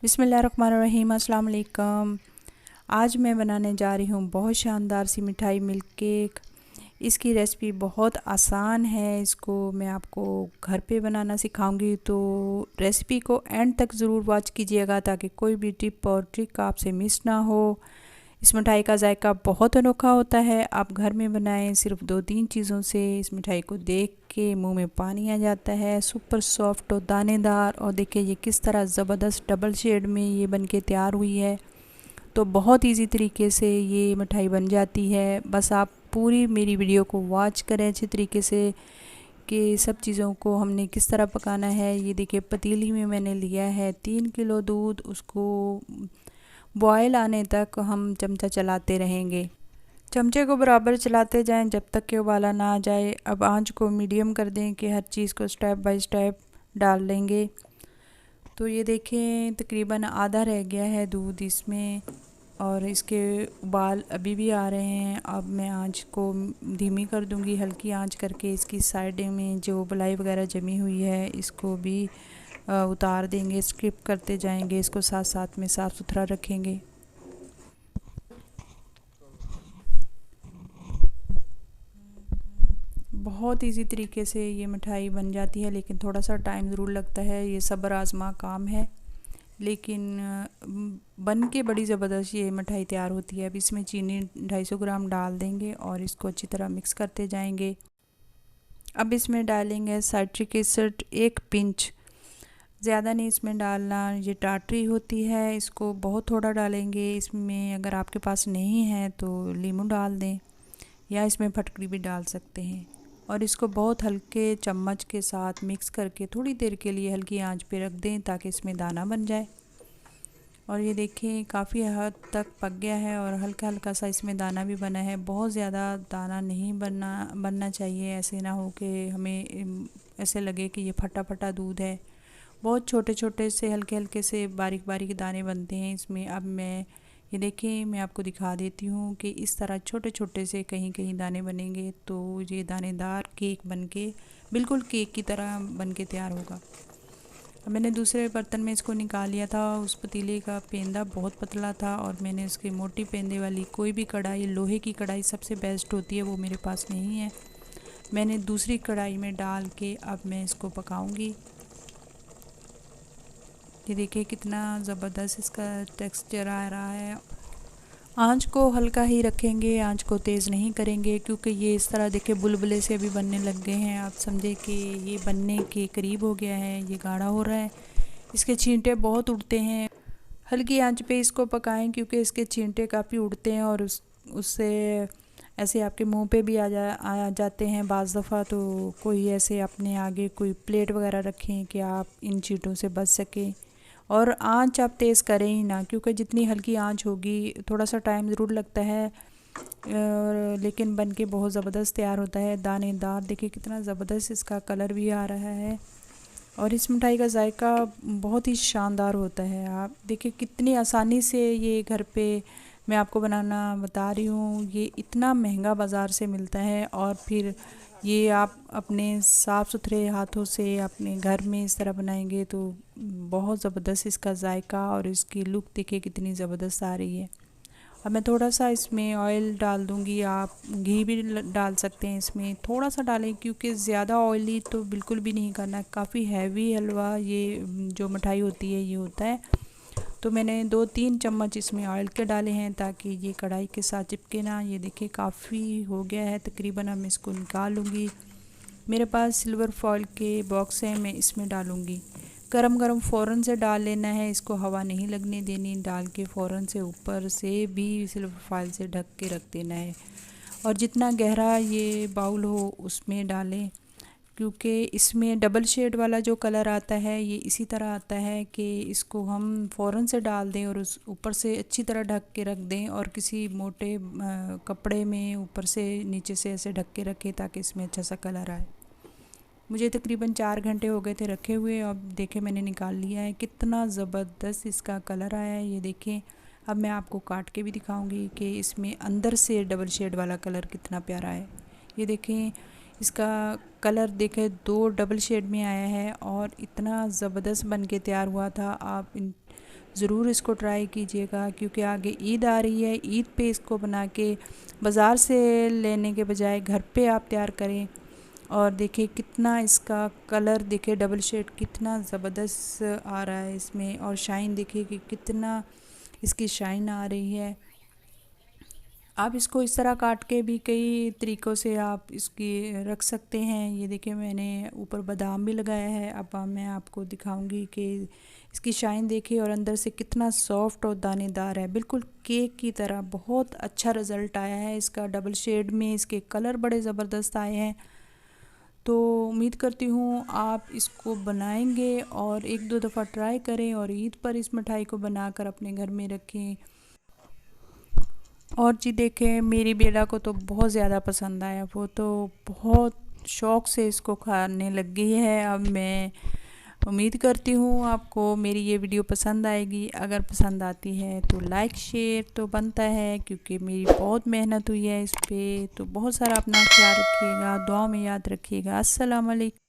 बिस्मिल्लाहिर्रहमानिर्रहीम, अस्सलाम वालेकुम। आज मैं बनाने जा रही हूँ बहुत शानदार सी मिठाई मिल्क केक। इसकी रेसिपी बहुत आसान है। इसको मैं आपको घर पे बनाना सिखाऊंगी, तो रेसिपी को एंड तक ज़रूर वॉच कीजिएगा ताकि कोई भी टिप और ट्रिक आपसे मिस ना हो। इस मिठाई का जायका बहुत अनोखा होता है। आप घर में बनाएं, सिर्फ 2-3 चीज़ों से इस मिठाई को देख के मुंह में पानी आ जाता है। सुपर सॉफ्ट और दानेदार, और देखिए ये किस तरह ज़बरदस्त डबल शेड में ये बन के तैयार हुई है। तो बहुत इजी तरीके से ये मिठाई बन जाती है। बस आप पूरी मेरी वीडियो को वॉच करें अच्छी तरीके से कि सब चीज़ों को हमने किस तरह पकाना है। ये देखिए पतीली में मैंने लिया है 3 किलो दूध। उसको बॉयल आने तक हम चमचा चलाते रहेंगे। चमचे को बराबर चलाते जाएं जब तक कि उबाला ना आ जाए। अब आंच को मीडियम कर दें कि हर चीज़ को स्टेप बाय स्टेप डाल लेंगे। तो ये देखें तकरीबन आधा रह गया है दूध इसमें, और इसके उबाल अभी भी आ रहे हैं। अब मैं आंच को धीमी कर दूंगी, हल्की आंच करके इसकी साइड में जो बलाई वगैरह जमी हुई है इसको भी उतार देंगे। स्किप करते जाएंगे, इसको साथ साथ में साफ़ सुथरा रखेंगे। बहुत इजी तरीके से ये मिठाई बन जाती है, लेकिन थोड़ा सा टाइम ज़रूर लगता है। ये सब्र आज़मा काम है, लेकिन बन के बड़ी ज़बरदस्त ये मिठाई तैयार होती है। अब इसमें चीनी 250 ग्राम डाल देंगे और इसको अच्छी तरह मिक्स करते जाएंगे। अब इसमें डालेंगे साइट्रिक एसिड 1 पिंच, ज़्यादा नहीं इसमें डालना, ये टाटरी होती है, इसको बहुत थोड़ा डालेंगे। इसमें अगर आपके पास नहीं है तो नींबू डाल दें, या इसमें फटकरी भी डाल सकते हैं। और इसको बहुत हल्के चम्मच के साथ मिक्स करके थोड़ी देर के लिए हल्की आंच पे रख दें ताकि इसमें दाना बन जाए। और ये देखें काफ़ी हद तक पक गया है और हल्का हल्का सा इसमें दाना भी बना है। बहुत ज़्यादा दाना नहीं बनना चाहिए, ऐसे ना हो कि हमें ऐसे लगे कि ये फटा फटा दूध है। बहुत छोटे छोटे से हल्के हल्के से बारीक बारीक दाने बनते हैं इसमें। अब ये देखिए मैं आपको दिखा देती हूँ कि इस तरह छोटे छोटे से कहीं कहीं दाने बनेंगे, तो ये दानेदार केक बनके बिल्कुल केक की तरह बनके तैयार होगा। अब मैंने दूसरे बर्तन में इसको निकाल लिया था। उस पतीले का पेंदा बहुत पतला था और मैंने उसकी मोटी पेंदे वाली कोई भी कढ़ाई, लोहे की कढ़ाई सबसे बेस्ट होती है, वो मेरे पास नहीं है। मैंने दूसरी कढ़ाई में डाल के अब मैं इसको पकाऊंगी। ये देखिए कितना ज़बरदस्त इसका टेक्सचर आ रहा है। आंच को हल्का ही रखेंगे, आंच को तेज़ नहीं करेंगे, क्योंकि ये इस तरह देखिए बुलबुले से अभी बनने लग गए हैं। आप समझे कि ये बनने के करीब हो गया है, ये गाढ़ा हो रहा है। इसके छींटे बहुत उड़ते हैं। हल्की आंच पे इसको पकाएं, क्योंकि इसके छींटे काफ़ी उड़ते हैं और उससे ऐसे आपके मुंह पे भी आ जाते हैं बाज़ दफ़ा। तो कोई ऐसे अपने आगे कोई प्लेट वगैरह रखें कि आप इन छींटों से बच सकें। और आंच आप तेज़ करें ही ना, क्योंकि जितनी हल्की आंच होगी थोड़ा सा टाइम ज़रूर लगता है, लेकिन बन के बहुत ज़बरदस्त तैयार होता है। दानेदार देखिए कितना ज़बरदस्त इसका कलर भी आ रहा है, और इस मिठाई का जायका बहुत ही शानदार होता है। आप देखिए कितनी आसानी से ये घर पे मैं आपको बनाना बता रही हूँ। ये इतना महंगा बाज़ार से मिलता है, और फिर ये आप अपने साफ़ सुथरे हाथों से अपने घर में इस तरह बनाएंगे तो बहुत ज़बरदस्त इसका जायका और इसकी लुक देखिए कितनी ज़बरदस्त आ रही है। अब मैं थोड़ा सा इसमें ऑयल डाल दूँगी, आप घी भी डाल सकते हैं। इसमें थोड़ा सा डालें, क्योंकि ज़्यादा ऑयली तो बिल्कुल भी नहीं करना। काफ़ी हैवी हलवा ये जो मिठाई होती है ये होता है। तो मैंने 2-3 चम्मच इसमें ऑयल के डाले हैं ताकि ये कढ़ाई के साथ चिपके ना। ये देखिए काफ़ी हो गया है तकरीबन। अब मैं इसको निकाल लूँगी। मेरे पास सिल्वर फॉइल के बॉक्स है, मैं इसमें डालूँगी। गरम गरम फ़ौरन से डाल लेना है, इसको हवा नहीं लगने देनी। डाल के फ़ौरन से ऊपर से भी सिल्वर फॉइल से ढक के रख देना है, और जितना गहरा ये बाउल हो उसमें डालें, क्योंकि इसमें डबल शेड वाला जो कलर आता है ये इसी तरह आता है कि इसको हम फ़ौरन से डाल दें और उस ऊपर से अच्छी तरह ढक के रख दें, और किसी मोटे कपड़े में ऊपर से नीचे से ऐसे ढक के रखें ताकि इसमें अच्छा सा कलर आए। मुझे तकरीबन 4 घंटे हो गए थे रखे हुए। अब देखें मैंने निकाल लिया है, कितना ज़बरदस्त इसका कलर आया है। ये देखें। अब मैं आपको काट के भी दिखाऊंगी कि इसमें अंदर से डबल शेड वाला कलर कितना प्यारा है। ये देखें इसका कलर देखें 2 डबल शेड में आया है और इतना ज़बरदस्त बन के तैयार हुआ था। आप इन ज़रूर इसको ट्राई कीजिएगा, क्योंकि आगे ईद आ रही है। ईद पे इसको बना के बाज़ार से लेने के बजाय घर पे आप तैयार करें। और देखिए कितना इसका कलर, देखिए डबल शेड कितना ज़बरदस्त आ रहा है इसमें, और शाइन देखिए कि कितना इसकी शाइन आ रही है। आप इसको इस तरह काट के भी कई तरीक़ों से आप इसकी रख सकते हैं। ये देखिए मैंने ऊपर बादाम भी लगाया है। अब मैं आपको दिखाऊंगी कि इसकी शाइन देखिए, और अंदर से कितना सॉफ्ट और दानेदार है, बिल्कुल केक की तरह। बहुत अच्छा रिज़ल्ट आया है इसका, डबल शेड में इसके कलर बड़े ज़बरदस्त आए हैं। तो उम्मीद करती हूँ आप इसको बनाएंगे और एक दो दफ़ा ट्राई करें, और ईद पर इस मिठाई को बनाकर अपने घर में रखें। और जी देखें, मेरी बेटा को तो बहुत ज़्यादा पसंद आया, वो तो बहुत शौक़ से इसको खाने लग गई है। अब मैं उम्मीद करती हूँ आपको मेरी ये वीडियो पसंद आएगी। अगर पसंद आती है तो लाइक शेयर तो बनता है, क्योंकि मेरी बहुत मेहनत हुई है इस पे। तो बहुत सारा अपना ख्याल रखिएगा, दुआ में याद रखिएगा। अस्सलाम वालेकुम।